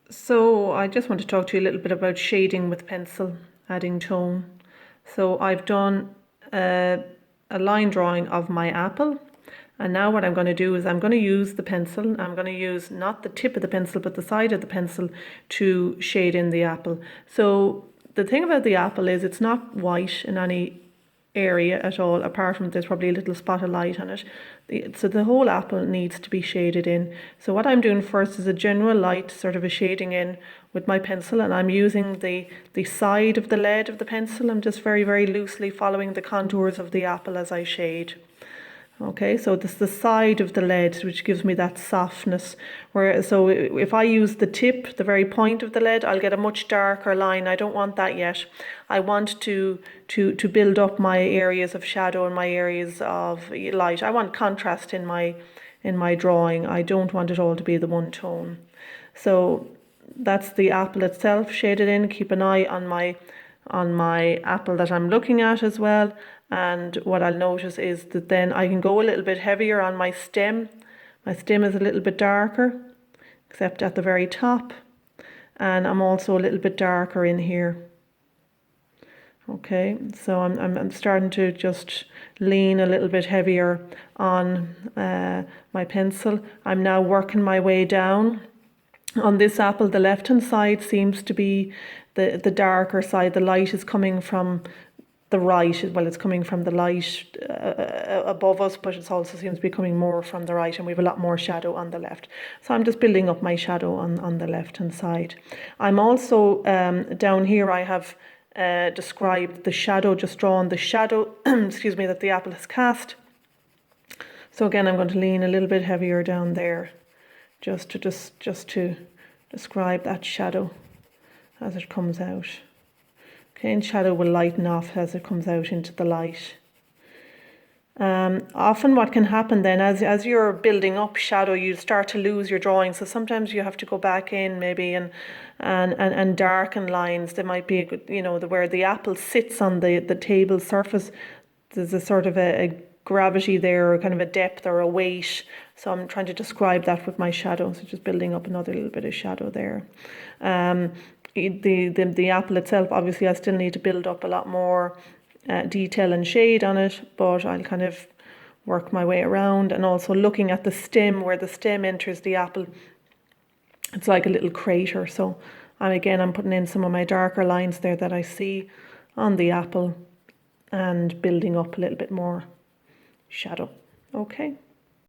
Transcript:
So I just want to talk to you a little bit about shading with pencil, adding tone. So I've done a line drawing of my apple, and now what I'm going to do is I'm going to use the pencil. I'm going to use not the tip of the pencil but the side of the pencil to shade in the apple. So the thing about the apple is it's not white in any area at all, apart from there's probably a little spot of light on it. So the whole apple needs to be shaded in. So what I'm doing first is a general light sort of a shading in with my pencil, and I'm using the side of the lead of the pencil. I'm just very, very loosely following the contours of the apple as I shade. Okay, so this is the side of the lead which gives me that softness. So if I use the tip, the very point of the lead, I'll get a much darker line. I don't want that yet. I want to build up my areas of shadow and my areas of light. I want contrast in my drawing. I don't want it all to be the one tone. So that's the apple itself shaded in. Keep an eye on my apple that I'm looking at as well. And what I'll notice is that then I can go a little bit heavier on my stem. My stem is a little bit darker, except at the very top. And I'm also a little bit darker in here. Okay, so I'm starting to just lean a little bit heavier on my pencil. I'm now working my way down. On this apple, the left-hand side seems to be the darker side. The light is coming from the right. Well, it's coming from the light above us, but it also seems to be coming more from the right, and we have a lot more shadow on the left. So I'm just building up my shadow on the left-hand side. I'm also, down here I have described the shadow, just drawn the shadow, excuse me, that the apple has cast. So again, I'm going to lean a little bit heavier down there, just to describe that shadow as it comes out. Okay, and shadow will lighten off as it comes out into the light. Often what can happen then, as you're building up shadow, you start to lose your drawing. So sometimes you have to go back in maybe and darken lines. There might be, where the apple sits on the table surface, there's a sort of a gravity there, or kind of a depth or a weight. So I'm trying to describe that with my shadow. So just building up another little bit of shadow there. The apple itself, obviously I still need to build up a lot more detail and shade on it, but I'll kind of work my way around. And also looking at the stem, where the stem enters the apple, it's like a little crater. So I'm putting in some of my darker lines there that I see on the apple and building up a little bit more shadow. Okay.